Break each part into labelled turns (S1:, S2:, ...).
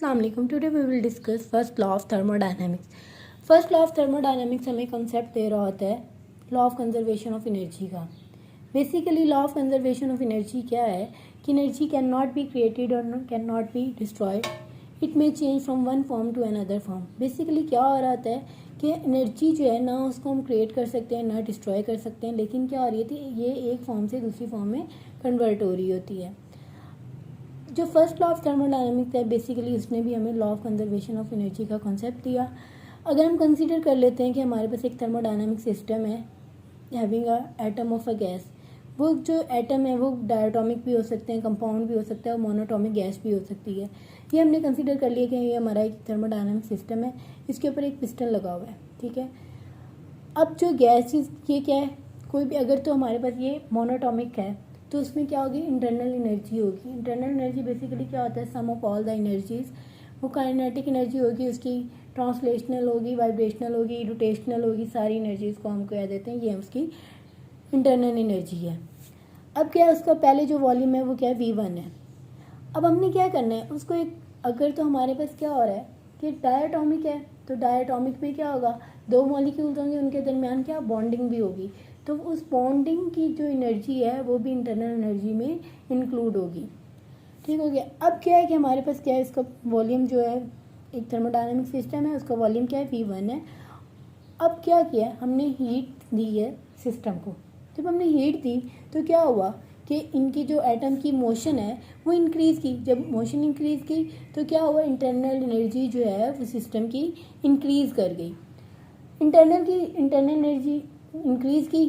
S1: अस्सलाम वालेकुम। Today we will discuss first law of thermodynamics. First law of thermodynamics हमें concept दे रहा होता है law of conservation of energy का। Basically law of conservation of energy क्या है कि energy can not be created और can not be destroyed, it may change from one form to another form. Basically क्या हो रहा होता है कि एनर्जी जो है ना उसको हम क्रिएट कर सकते हैं ना डिस्ट्रॉय कर सकते हैं, लेकिन क्या हो रही थी ये एक फॉर्म से दूसरी फॉर्म में कन्वर्ट हो रही होती है। जो फर्स्ट लॉ ऑफ थर्मोडायनेमिक्स है बेसिकली उसने भी हमें law of conservation of energy का कॉन्सेप्ट दिया। अगर हम कंसीडर कर लेते हैं कि हमारे पास एक थर्मोडायनेमिक सिस्टम है having a atom of a gas, वो जो एटम है वो डायटोमिक भी हो सकते हैं, कंपाउंड भी हो सकता है और मोनोटोमिक गैस भी हो सकती है। ये हमने कंसीडर कर लिया कि ये हमारा एक थर्मोडायनेमिक सिस्टम है, इसके ऊपर एक पिस्टन लगा हुआ है, ठीक है। अब जो गैस ये क्या है, कोई भी अगर तो हमारे पास ये मोनोटोमिक है तो उसमें क्या होगी, इंटरनल एनर्जी होगी। इंटरनल एनर्जी बेसिकली क्या होता है, सम ऑफ ऑल द एनर्जीज। वो काइनेटिक एनर्जी होगी, उसकी ट्रांसलेशनल होगी, वाइब्रेशनल होगी, रोटेशनल होगी, सारी एनर्जीज को हम कह देते हैं ये उसकी इंटरनल एनर्जी है। अब क्या है, उसका पहले जो वॉल्यूम है वो क्या है, V1 है। अब हमने क्या करना है उसको एक, अगर तो हमारे पास क्या हो रहा है कि डायटोमिक है तो डायटोमिक में क्या होगा, दो मॉलिक्यूल्स होंगे, उनके दरमियान क्या बॉन्डिंग भी होगी, तो उस बॉन्डिंग की जो एनर्जी है वो भी इंटरनल एनर्जी में इंक्लूड होगी। ठीक हो गया। अब क्या है कि हमारे पास क्या है, इसका वॉल्यूम जो है एक थर्मोडायनेमिक सिस्टम है, उसका वॉल्यूम क्या है, V1 है। अब क्या किया, हमने हीट दी है सिस्टम को। जब हमने हीट दी तो क्या हुआ कि इनकी जो एटम की मोशन है वो इंक्रीज़ की। जब मोशन इंक्रीज़ की तो क्या हुआ, इंटरनल एनर्जी जो है वो सिस्टम की इंक्रीज़ कर गई। इंटरनल एनर्जी इंक्रीज़ की,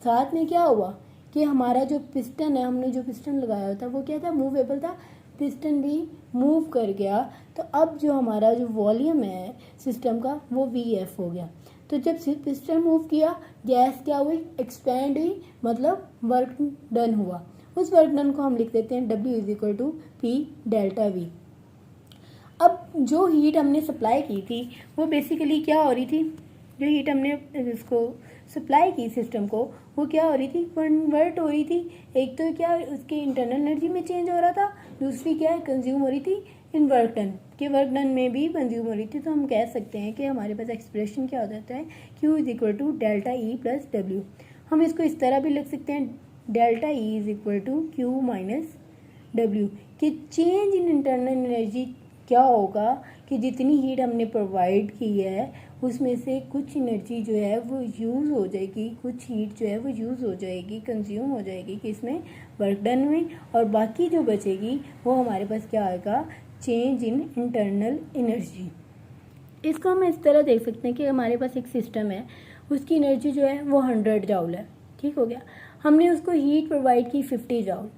S1: साथ में क्या हुआ कि हमारा जो पिस्टन है, हमने जो पिस्टन लगाया था वो क्या था, मूवेबल था, पिस्टन भी मूव कर गया। तो अब जो हमारा जो वॉल्यूम है सिस्टम का वो VF हो गया। तो जब पिस्टन मूव किया, गैस क्या हुई, एक्सपेंड हुई, मतलब वर्क डन हुआ। उस वर्क डन को हम लिख देते हैं W is to P delta V। अब जो हीट हमने सप्लाई की थी वो बेसिकली क्या हो रही थी, जो हीट हमने इसको सप्लाई की सिस्टम को वो क्या हो रही थी, कन्वर्ट हो रही थी। एक तो क्या उसकी इंटरनल एनर्जी में चेंज हो रहा था, दूसरी क्या है कंज्यूम हो रही थी इन वर्क डन के, वर्क डन में भी कंज्यूम हो रही थी। तो हम कह सकते हैं कि हमारे पास एक्सप्रेशन क्या हो जाता है, Q is equal to delta E plus W। हम इसको इस तरह भी लिख सकते हैं, delta E is equal to Q minus W कि चेंज इन इंटरनल एनर्जी क्या होगा कि जितनी हीट हमने प्रोवाइड की है उसमें से कुछ एनर्जी जो है वो यूज़ हो जाएगी, कुछ हीट जो है वो यूज़ हो जाएगी, कंज्यूम हो जाएगी कि इसमें वर्क डन में, और बाकी जो बचेगी वो हमारे पास क्या आएगा, चेंज इन इंटरनल एनर्जी। इसको हम इस तरह देख सकते हैं कि हमारे पास एक सिस्टम है, उसकी एनर्जी जो है वो 100 जाउल है, ठीक हो गया। हमने उसको हीट प्रोवाइड की 50 जाउल।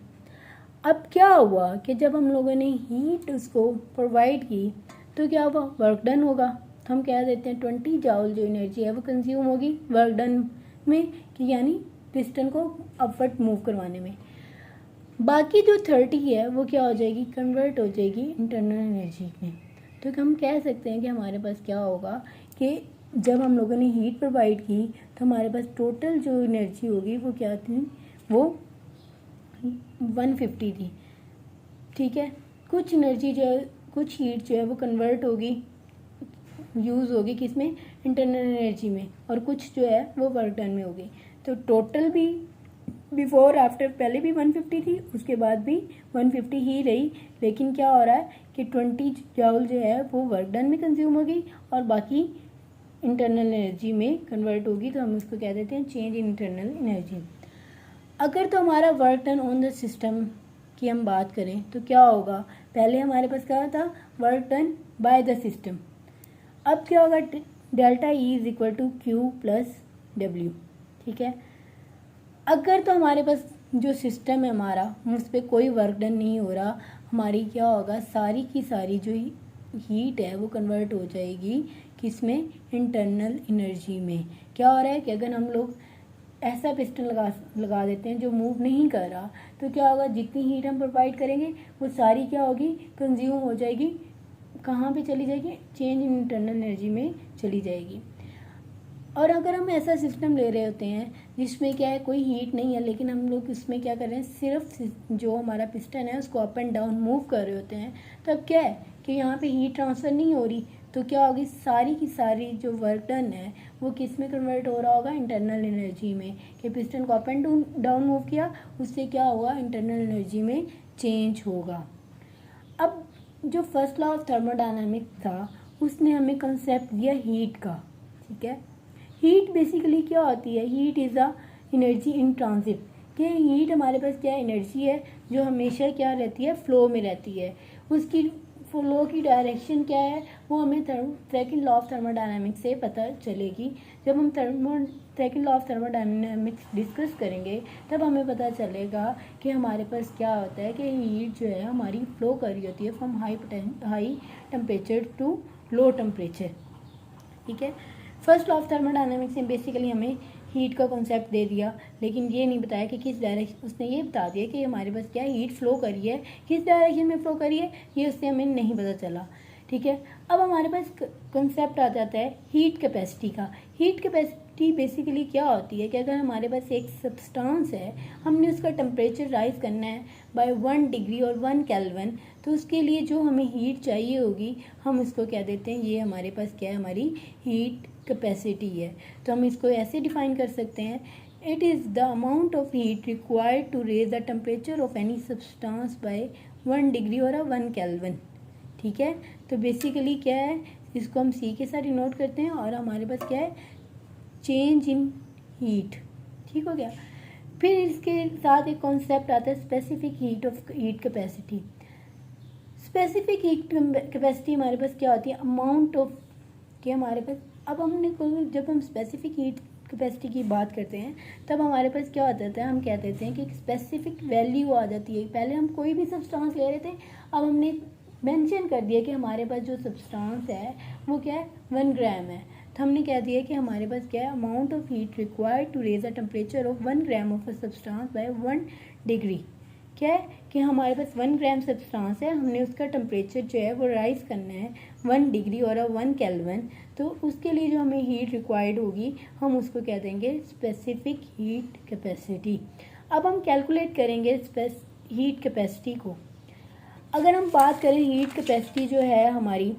S1: अब क्या हुआ कि जब हम लोगों ने हीट उसको प्रोवाइड की तो क्या हुआ, वर्क डन होगा। तो हम कह देते हैं 20 जाउल जो एनर्जी है वो कंज्यूम होगी वर्क डन में, कि यानी पिस्टन को अपवर्ड मूव करवाने में। बाकी जो 30 है वो क्या हो जाएगी, कन्वर्ट हो जाएगी इंटरनल एनर्जी में। तो हम कह सकते हैं कि हमारे पास क्या होगा कि जब हम लोगों ने हीट प्रोवाइड की तो हमारे पास टोटल जो एनर्जी होगी वो क्या थी, वो 150 थी, ठीक है। कुछ एनर्जी जो है, कुछ हीट जो है वो कन्वर्ट होगी, यूज़ होगी किसमें, इंटरनल एनर्जी में, और कुछ जो है वो वर्क डन में होगी। तो टोटल भी बिफोर आफ्टर पहले भी 150 थी, उसके बाद भी 150 ही रही, लेकिन क्या हो रहा है कि 20 जाउल जो है वो वर्क डन में कंज्यूम होगी और बाकी इंटरनल एनर्जी में कन्वर्ट होगी। तो हम उसको कह देते हैं चेंज इन इंटरनल एनर्जी। अगर तो हमारा work done on the system की हम बात करें तो क्या होगा, पहले हमारे पास क्या था, work done by the system. अब क्या होगा, delta E is equal to Q plus W, ठीक है। अगर तो हमारे पास जो सिस्टम है हमारा उस पर कोई वर्क डन नहीं हो रहा, हमारी क्या होगा, सारी की सारी जो हीट है वो कन्वर्ट हो जाएगी किसमें, इंटरनल एनर्जी में। क्या हो रहा है कि अगर हम लोग ऐसा पिस्टन लगा देते हैं जो मूव नहीं कर रहा तो क्या होगा, जितनी हीट हम प्रोवाइड करेंगे वो सारी क्या होगी, कंज्यूम हो जाएगी, कहाँ पे चली जाएगी, चेंज इन इंटरनल एनर्जी में चली जाएगी। और अगर हम ऐसा सिस्टम ले रहे होते हैं जिसमें क्या है कोई हीट नहीं है, लेकिन हम लोग इसमें क्या कर रहे हैं, सिर्फ जो हमारा पिस्टन है उसको अप एंड डाउन मूव कर रहे होते हैं, तब क्या है कि यहाँ पे हीट ट्रांसफ़र नहीं हो रही, तो क्या होगी, सारी की सारी जो वर्क डन है वो किस में कन्वर्ट हो रहा होगा, इंटरनल एनर्जी में। कि पिस्टन को अप एंड डाउन मूव किया, उससे क्या होगा, इंटरनल एनर्जी में चेंज होगा। अब जो फर्स्ट लॉ ऑफ थर्मोडायनामिक्स था उसने हमें कंसेप्ट दिया हीट का, ठीक है। हीट बेसिकली क्या होती है, heat is a energy in transit, कि हीट हमारे पास क्या एनर्जी है जो हमेशा क्या रहती है, फ्लो में रहती है। उसकी फ्लो की डायरेक्शन क्या है वो हमें सेकंड लॉ ऑफ थर्मोडायनामिक्स से पता चलेगी। जब हम second law of thermodynamics discuss करेंगे तब हमें पता चलेगा कि हमारे पास क्या होता है कि हीट जो है हमारी फ्लो कर रही होती है from high temperature to low temperature, ठीक है। फर्स्ट लॉ ऑफ थर्मोडायनामिक्स ने बेसिकली हमें हीट का कॉन्सेप्ट दे दिया, लेकिन ये नहीं बताया कि किस डायरेक्शन, उसने ये बता दिया कि हमारे पास क्या हीट फ्लो करी है, किस डायरेक्शन में फ्लो करी है ये उससे हमें नहीं पता चला, ठीक है। अब हमारे पास कॉन्सेप्ट आ जाता है हीट कैपेसिटी का। हीट कैपेसिटी बेसिकली क्या होती है कि अगर हमारे पास एक सब्सटेंस है, हमने उसका टेम्परेचर राइज करना है बाय 1 डिग्री और 1 केल्विन, तो उसके लिए जो हमें हीट चाहिए होगी हम उसको क्या देते हैं, ये हमारे पास क्या है, हमारी हीट कैपेसिटी है। तो हम इसको ऐसे डिफाइन कर सकते हैं, it is the amount of heat required to raise the temperature of any substance by 1 degree और 1 केल्विन, ठीक है। तो बेसिकली क्या है, इसको हम सी के साथ डिनोट करते हैं और हमारे पास क्या है, चेंज इन हीट, ठीक हो गया। फिर इसके साथ एक कॉन्सेप्ट आता है specific heat capacity. Specific heat capacity हमारे पास क्या होती है, अमाउंट ऑफ, कि हमारे पास, अब हमने जब हम स्पेसिफिक हीट कैपेसिटी की बात करते हैं तब हमारे पास क्या होता है, हम कह देते हैं कि एक स्पेसिफिक वैल्यू आ जाती है। पहले हम कोई भी सब्सटेंस ले रहे थे, अब हमने मेंशन कर दिया कि हमारे पास जो सब्सटेंस है वो क्या है, 1 ग्राम है। तो हमने कह दिया कि हमारे पास क्या है, amount of heat required to raise a temperature of 1 gram of a substance by 1 degree. क्या है कि हमारे पास 1 ग्राम सब्सटेंस है, हमने उसका टेम्परेचर जो है वो राइज करना है 1 डिग्री और 1 केल्विन, तो उसके लिए जो हमें हीट रिक्वायर्ड होगी हम उसको कह देंगे स्पेसिफिक हीट कैपेसिटी। अब हम कैलकुलेट करेंगे हीट कैपेसिटी को। अगर हम बात करें हीट कैपेसिटी जो है हमारी,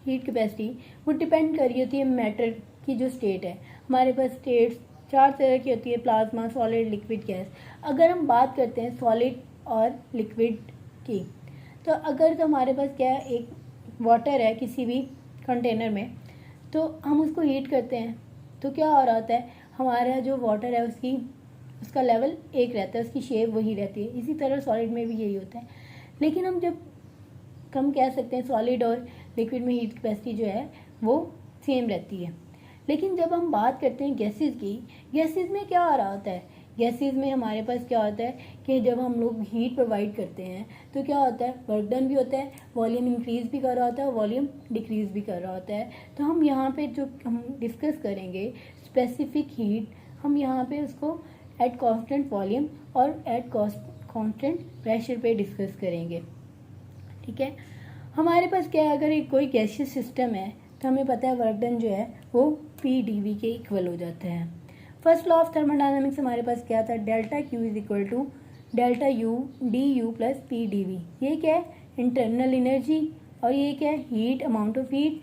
S1: हीट कैपेसिटी वो डिपेंड कर रही होती है मैटर की जो स्टेट है। हमारे पास स्टेट्स 4 तरह की होती है, प्लाज्मा, सॉलिड, लिक्विड, गैस। अगर हम बात करते हैं सॉलिड और लिक्विड की, तो अगर तो हमारे पास क्या है, एक वाटर है किसी भी कंटेनर में, तो हम उसको हीट करते हैं तो क्या हो रहा होता है, हमारा जो वाटर है उसका लेवल एक रहता है, उसकी शेप वही रहती है। इसी तरह सॉलिड में भी यही होता है। लेकिन हम कह सकते हैं सॉलिड और लिक्विड में हीट कैपेसिटी जो है वो सेम रहती है। लेकिन जब हम बात करते हैं गैसेस की, गैसेस में क्या आ रहा होता है, गैसेस में हमारे पास क्या होता है कि जब हम लोग हीट प्रोवाइड करते हैं तो क्या होता है, वर्क डन भी होता है, वॉल्यूम इंक्रीज़ भी कर रहा होता है, वॉल्यूम डिक्रीज़ भी कर रहा होता है। तो हम यहाँ पे जो हम डिस्कस करेंगे स्पेसिफिक हीट, हम यहाँ पे उसको एट कांस्टेंट वॉल्यूम और एट कांस्टेंट प्रेशर पे डिस्कस करेंगे, ठीक है। हमारे पास क्या है, अगर एक कोई गैसियस सिस्टम है तो हमें पता है वर्क डन जो है वो PdV के इक्वल हो जाता है। फर्स्ट लॉ ऑफ थर्मोडायनामिक्स हमारे पास क्या था, delta Q is equal to delta U du plus PdV। ये क्या है, इंटरनल एनर्जी, और ये क्या है, हीट, अमाउंट ऑफ हीट,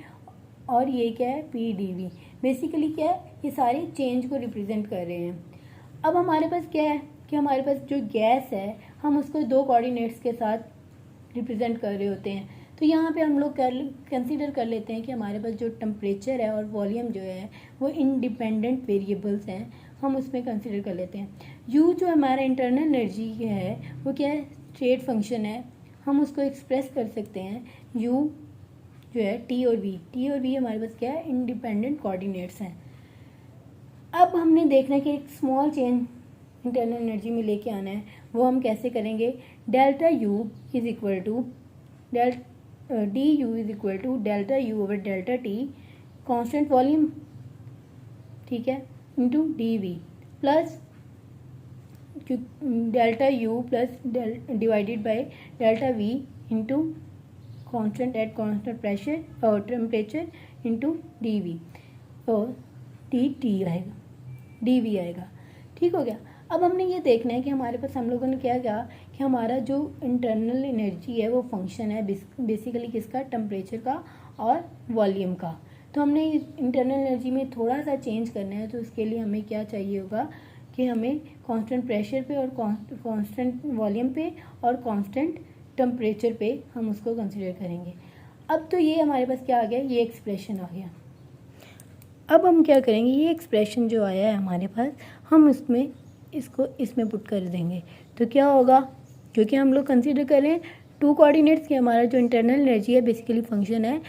S1: और ये क्या है, PdV। बेसिकली क्या है, ये सारे चेंज को रिप्रेजेंट कर रहे हैं। अब हमारे पास क्या है कि हमारे पास जो गैस है हम उसको 2 कोऑर्डिनेट्स के साथ रिप्रेजेंट कर रहे होते हैं। तो यहाँ पे हम लोग कंसीडर कर लेते हैं कि हमारे पास जो टेम्परेचर है और वॉल्यूम जो है वो इंडिपेंडेंट वेरिएबल्स हैं, हम उसमें कंसीडर कर लेते हैं। U जो हमारा इंटरनल एनर्जी है वो क्या है, स्टेट फंक्शन है, हम उसको एक्सप्रेस कर सकते हैं। U जो है T और V हमारे पास क्या है, इंडिपेंडेंट कोऑर्डिनेट्स हैं। अब हमने देखना है कि एक स्मॉल चेंज इंटरनल एनर्जी में लेके आना है, वो हम कैसे करेंगे, delta U is equal to du is equal to delta U over delta T constant volume, ठीक है, into dV plus delta U plus divided by delta V into constant at constant pressure और temperature into dV और dt आएगा, dV आएगा, ठीक हो गया। अब हमने ये देखना है कि हमारे पास हम लोगों ने क्या किया कि हमारा जो इंटरनल एनर्जी है वो फंक्शन है बेसिकली किसका, टेम्परेचर का और वॉल्यूम का। तो हमने इंटरनल एनर्जी में थोड़ा सा चेंज करना है, तो उसके लिए हमें क्या चाहिए होगा कि हमें कांस्टेंट प्रेशर पे और कांस्टेंट वॉल्यूम पे और कांस्टेंट टेम्परेचर पे हम उसको कंसिडर करेंगे। अब तो ये हमारे पास क्या आ गया, ये एक्सप्रेशन आ गया। अब हम क्या करेंगे, ये एक्सप्रेशन जो आया है हमारे पास, हम इसको इसमें पुट कर देंगे। तो क्या होगा, क्योंकि हम लोग कंसीडर कर रहे हैं टू कोऑर्डिनेट्स की, हमारा जो इंटरनल एनर्जी है बेसिकली फंक्शन है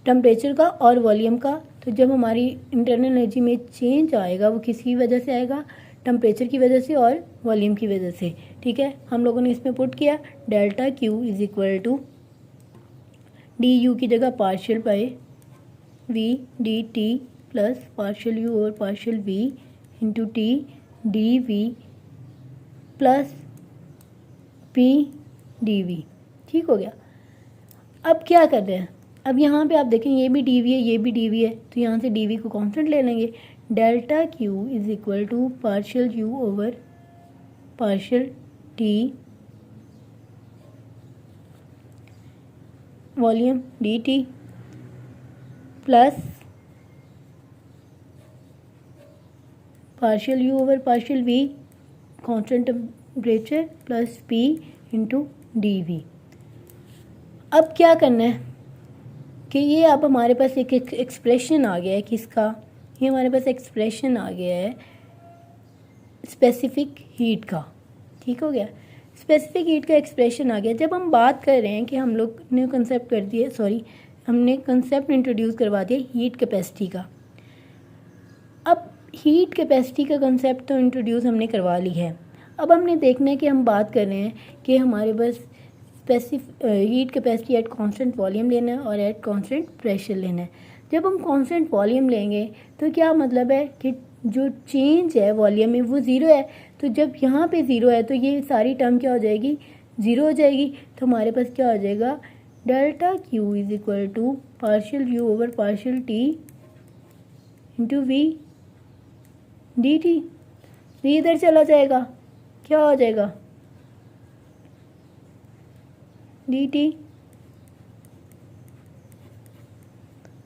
S1: टेम्परेचर का और वॉल्यूम का। तो जब हमारी इंटरनल एनर्जी में चेंज आएगा वो किसकी वजह से आएगा, टेम्परेचर की वजह से और वॉल्यूम की वजह से। ठीक है, हम लोगों ने इसमें पुट किया delta Q is equal to D U की जगह partial by V D T plus partial U और partial V into T D V plus P D V. ठीक हो गया। अब क्या कर रहे हैं, अब यहाँ पे आप देखें ये भी डी वी है, ये भी डी वी है, तो यहाँ से डी वी को कॉन्स्टेंट ले लेंगे। Delta Q is equal to partial U over partial T volume D T plus partial U over partial V constant temperature plus P into D V. अब क्या करना है कि ये अब हमारे पास एक एक्सप्रेशन आ गया है किसका, ये हमारे पास एक्सप्रेशन आ गया है स्पेसिफिक हीट का। ठीक हो गया, स्पेसिफिक हीट का एक्सप्रेशन आ गया। जब हम बात कर रहे हैं कि हम लोग ने कंसेप्ट कर दिया, हमने कंसेप्ट इंट्रोड्यूस करवा दिया हीट कैपेसिटी का। अब हीट कैपेसिटी का कंसेप्ट तो इंट्रोड्यूस हमने करवा ली है। अब हमने देखना है कि हम बात कर रहे हैं कि हमारे पास heat capacity at constant volume लेना है और एट कांस्टेंट प्रेशर लेना है। जब हम कांस्टेंट वॉल्यूम लेंगे तो क्या मतलब है कि जो चेंज है वॉल्यूम में वो ज़ीरो है। तो जब यहाँ पे ज़ीरो है तो ये सारी टर्म क्या हो जाएगी, ज़ीरो हो जाएगी। तो हमारे पास क्या हो जाएगा, delta Q is equal to partial U over partial T into V D T. ये इधर चला जाएगा, क्या हो जाएगा डी टी।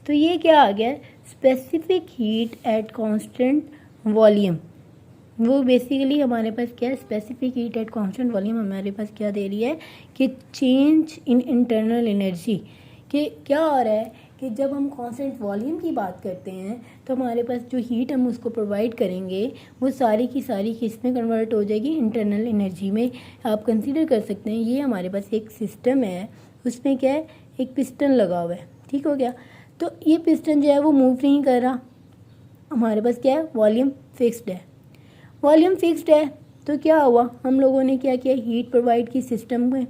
S1: तो ये क्या आ गया, specific heat at constant volume. वो बेसिकली हमारे पास क्या है, specific heat at constant volume हमारे पास क्या दे रही है कि चेंज इन इंटरनल एनर्जी। कि क्या हो रहा है कि जब हम कांस्टेंट वॉल्यूम की बात करते हैं तो हमारे पास जो हीट हम उसको प्रोवाइड करेंगे वो सारी की सारी किस में कन्वर्ट हो जाएगी, इंटरनल एनर्जी में। आप कंसीडर कर सकते हैं ये हमारे पास एक सिस्टम है, उसमें क्या है, एक पिस्टन लगा हुआ है। ठीक हो गया, तो ये पिस्टन जो है वो मूव नहीं कर रहा, हमारे पास क्या है, वॉल्यूम फिक्स्ड है। वॉल्यूम फिक्स्ड है तो क्या हुआ, हम लोगों ने क्या किया, हीट प्रोवाइड की सिस्टम में।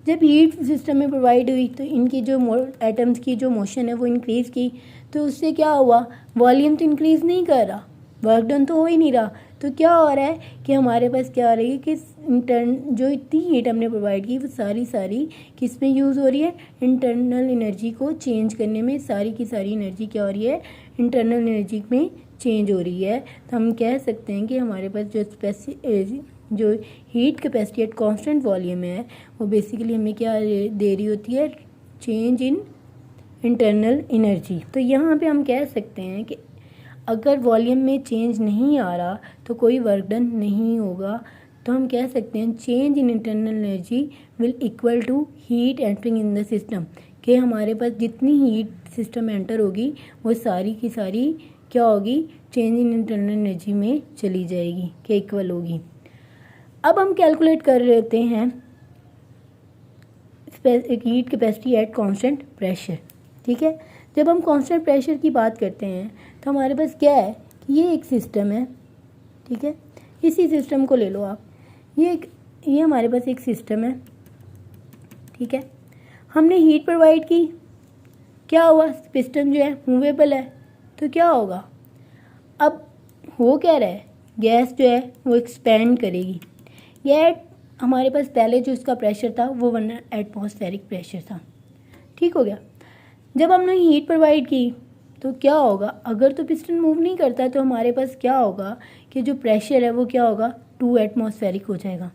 S1: जब हीट सिस्टम में प्रोवाइड हुई तो इनकी जो एटम्स की जो मोशन है वो इंक्रीज़ की। तो उससे क्या हुआ, वॉल्यूम तो इंक्रीज़ नहीं कर रहा, वर्क डन तो हो ही नहीं रहा। तो क्या हो रहा है कि हमारे पास क्या हो रही है कि जो इतनी हीट हमने प्रोवाइड की वो सारी किस में यूज़ हो रही है, इंटरनल एनर्जी को चेंज करने में। सारी की सारी एनर्जी क्या हो रही है, इंटरनल एनर्जी में चेंज हो रही है। तो हम कह सकते हैं कि हमारे पास जो heat capacity at constant volume है वो बेसिकली हमें क्या दे रही होती है, चेंज इन इंटरनल एनर्जी। तो यहाँ पे हम कह सकते हैं कि अगर वॉल्यूम में चेंज नहीं आ रहा तो कोई वर्क डन नहीं होगा। तो हम कह सकते हैं change in internal energy will equal to heat entering in the system. कि हमारे पास जितनी हीट सिस्टम एंटर होगी वो सारी की सारी क्या होगी, चेंज इन इंटरनल एनर्जी में चली जाएगी, कि इक्वल होगी। अब हम कैलकुलेट कर लेते हैं heat capacity at constant pressure. ठीक है, जब हम कांस्टेंट प्रेशर की बात करते हैं तो हमारे पास क्या है कि ये एक सिस्टम है। ठीक है, इसी सिस्टम को ले लो आप, ये हमारे पास एक सिस्टम है। ठीक है, हमने हीट प्रोवाइड की, क्या हुआ, पिस्टन जो है मूवेबल है, तो क्या होगा, अब हो क्या रहा है, गैस जो है वो एक्सपेंड करेगी। ये हमारे पास पहले जो इसका प्रेशर था वो 1 एटमॉस्फेरिक प्रेशर था। ठीक हो गया, जब हमने हीट प्रोवाइड की तो क्या होगा, अगर तो पिस्टन मूव नहीं करता तो हमारे पास क्या होगा कि जो प्रेशर है वो क्या होगा, 2 एटमॉस्फेरिक हो जाएगा।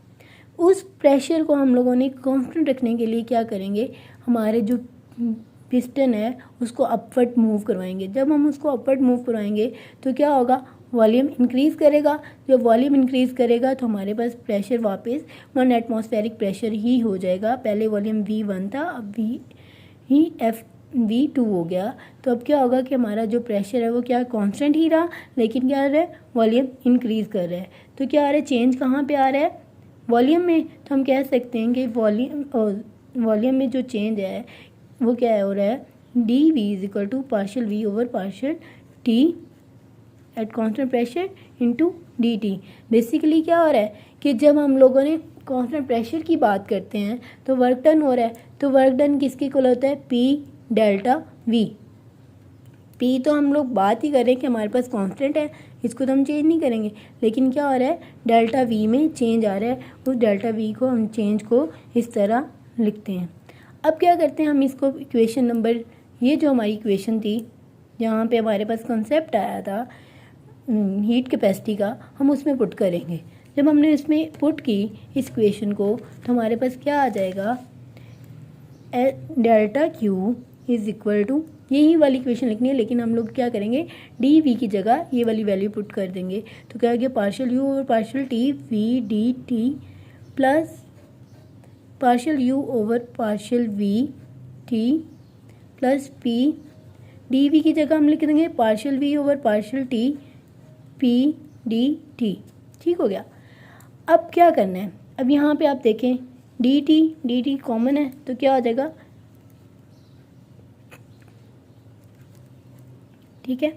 S1: उस प्रेशर को हम लोगों ने कांस्टेंट रखने के लिए क्या करेंगे, हमारे जो पिस्टन है उसको अपवर्ड मूव करवाएंगे। जब हम उसको अपवर्ड मूव करवाएंगे तो क्या होगा, वॉल्यूम इंक्रीज़ करेगा। जब वॉल्यूम इंक्रीज़ करेगा तो हमारे पास प्रेशर वापस 1 एटमॉस्फेरिक प्रेशर ही हो जाएगा। पहले वॉल्यूम V1 था, अब V2 हो गया। तो अब क्या होगा कि हमारा जो प्रेशर है वो क्या कांस्टेंट ही रहा, लेकिन क्या आ रहा है, वॉल्यूम इंक्रीज़ कर रहा है। तो क्या आ रहा है, चेंज कहाँ पे आ रहा है, वॉल्यूम में। तो हम कह सकते हैं कि वॉल्यूम में जो चेंज है वो क्या हो रहा है, dV is equal to partial V over partial T at constant pressure into dt। Basically क्या हो रहा है कि जब हम लोगों ने कांस्टेंट प्रेशर की बात करते हैं तो वर्क डन हो रहा है, तो वर्क डन किसके इक्वल होता है, P डेल्टा V। P तो हम लोग बात ही करें कि हमारे पास कांस्टेंट है, इसको तो हम चेंज नहीं करेंगे, लेकिन क्या हो रहा है, डेल्टा V में चेंज आ रहा है। उस डेल्टा V को हम चेंज को इस तरह लिखते हैं। अब क्या करते हैं, हम इसको इक्वेशन नंबर, ये जो हमारी इक्वेशन थी जहाँ पे हमारे पास कंसेप्ट आया था हीट कैपेसिटी का, हम उसमें पुट करेंगे। जब हमने इसमें पुट की इस इक्वेशन को तो हमारे पास क्या आ जाएगा, delta Q is equal to, यही वाली इक्वेशन लिखनी है लेकिन हम लोग क्या करेंगे, डी वी की जगह ये वाली वैल्यू पुट कर देंगे। तो क्या हो गया, partial U over partial T V D T plus partial U over partial V T plus P, D V की जगह हम लिख देंगे partial V over partial T P D T. ठीक हो गया। अब क्या करना है, अब यहाँ पे आप देखें डी टी कॉमन है तो क्या हो जाएगा, ठीक है,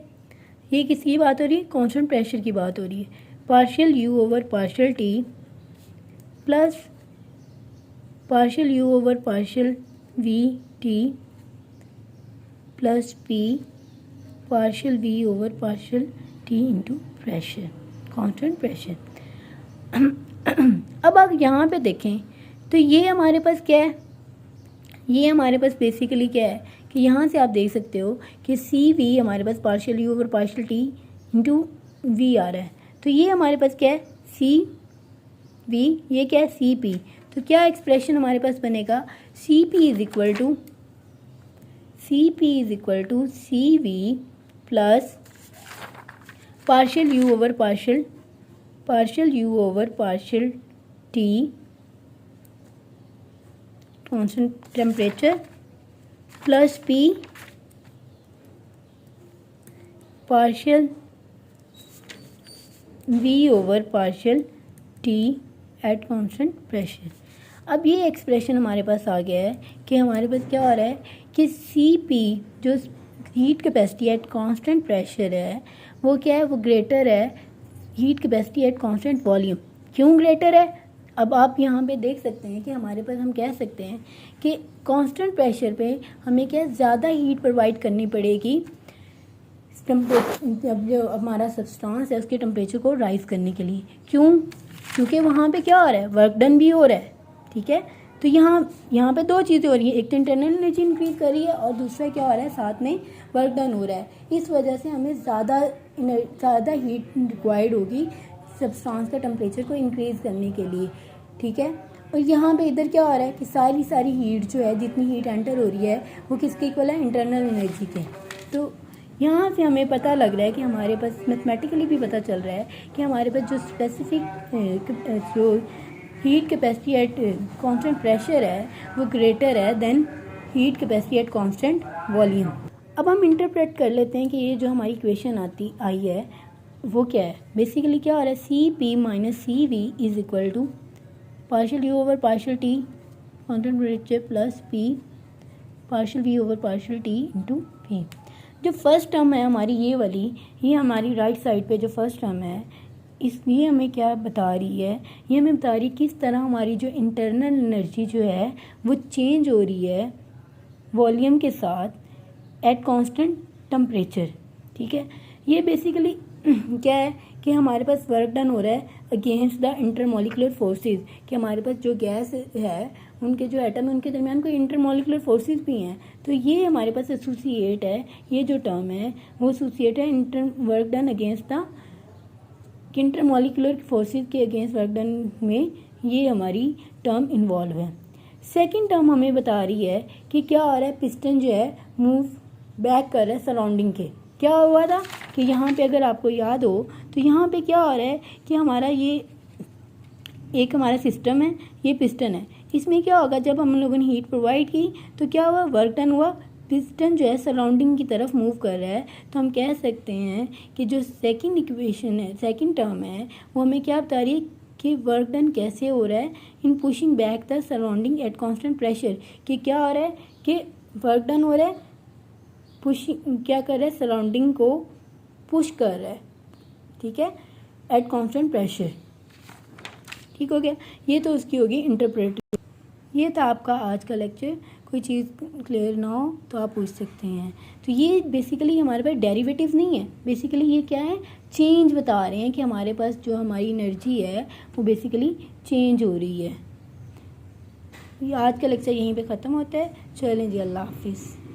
S1: ये किसकी बात हो रही है, कांस्टेंट प्रेशर की बात हो रही है। Partial U over partial T plus partial U over partial V T plus P partial V over partial T into pressure, constant pressure. अब आप यहाँ पे देखें तो ये हमारे पास क्या है, ये हमारे पास बेसिकली क्या है कि यहाँ से आप देख सकते हो कि सी वी हमारे पास partial U over partial T into V आ रहा है। तो ये हमारे पास क्या है, सी वी, ये क्या है, सी पी। तो क्या एक्सप्रेशन हमारे पास बनेगा, C P is equal to C V plus partial U over partial T constant temperature plus P partial V over partial T at constant pressure. अब ये एक्सप्रेशन हमारे पास आ गया है कि हमारे पास क्या हो रहा है कि सी पी जो heat capacity at constant pressure है वो क्या है, वो ग्रेटर है heat capacity at constant volume. क्यों ग्रेटर है, अब आप यहाँ पे देख सकते हैं कि हमारे पास, हम कह सकते हैं कि कांस्टेंट प्रेशर पे हमें क्या ज़्यादा हीट प्रोवाइड करनी पड़ेगी अब जो हमारा सब्सटेंस है उसके टेम्परेचर को राइज करने के लिए। क्यों, क्योंकि वहाँ पे क्या हो रहा है, वर्क डन भी हो रहा है। ठीक है, तो यहाँ पे दो चीज़ें हो रही है, एक तो इंटरनल एनर्जी इंक्रीज कर रही है और दूसरा क्या हो रहा है, साथ में वर्क डन हो रहा है। इस वजह से हमें ज़्यादा हीट रिक्वायर्ड होगी सब्सटेंस का टेम्परेचर को इंक्रीज़ करने के लिए। ठीक है, और यहाँ पे इधर क्या हो रहा है कि सारी हीट जो है, जितनी हीट एंटर हो रही है वो किसके इक्वल है, इंटरनल एनर्जी के। तो यहाँ से हमें पता लग रहा है कि हमारे पास मैथमेटिकली भी पता चल रहा है कि हमारे पास जो स्पेसिफिक जो heat capacity at constant pressure है वो ग्रेटर है than heat capacity at constant volume. अब हम इंटरप्रेट कर लेते हैं कि ये जो हमारी इक्वेशन आई है वो क्या है। बेसिकली क्या हो रहा है, C P minus C V is equal to partial U over partial T constant temperature plus P partial V over partial T into P. जो फर्स्ट टर्म है हमारी ये वाली, ये हमारी राइट साइड पे जो फर्स्ट टर्म है, इसलिए हमें क्या बता रही है, ये हमें बता रही है किस तरह हमारी जो इंटरनल एनर्जी जो है वो चेंज हो रही है वॉल्यूम के साथ एट कांस्टेंट टेम्परेचर। ठीक है, ये बेसिकली क्या है कि हमारे पास वर्क डन हो रहा है अगेंस्ट द इंटरमोलिकुलर फोर्सेस, कि हमारे पास जो गैस है उनके जो एटम है उनके दरमियान कोई इंटरमोलिकुलर फोर्सेस भी हैं, तो ये हमारे पास एसोसिएट है, ये जो टर्म है वो एसोसिएट है work done against the intermolecular forces के अगेंस्ट वर्क डन में ये हमारी टर्म इन्वॉल्व है। सेकेंड टर्म हमें बता रही है कि क्या हो रहा है, पिस्टन जो है मूव बैक कर रहा है सराउंडिंग के। क्या हुआ था कि यहाँ पे अगर आपको याद हो तो यहाँ पे क्या हो रहा है कि हमारा ये एक हमारा सिस्टम है, ये पिस्टन है, इसमें क्या होगा जब हम लोगों ने हीट प्रोवाइड की तो क्या हुआ, वर्क डन हुआ, पिस्टन जो है सराउंडिंग की तरफ मूव कर रहा है। तो हम कह सकते हैं कि जो सेकंड इक्वेशन है, सेकंड टर्म है, वो हमें क्या बता रही है कि वर्क डन कैसे हो रहा है in pushing back the surrounding at constant pressure, कि क्या हो रहा है कि वर्क डन हो रहा है, पुशिंग क्या कर रहा है, सराउंडिंग को पुश कर रहा है, ठीक है, एट कांस्टेंट प्रेशर। ठीक हो गया, ये तो उसकी होगी इंटरप्रेटेशन। ये था आपका आज का लेक्चर। कोई चीज़ क्लियर ना हो तो आप पूछ सकते हैं। तो ये बेसिकली हमारे पास डेरिवेटिव नहीं है, बेसिकली ये क्या है, चेंज बता रहे हैं कि हमारे पास जो हमारी एनर्जी है वो बेसिकली चेंज हो रही है। ये आज का लेक्चर यहीं पे ख़त्म होता है। चलें जी, अल्लाह हाफिज़।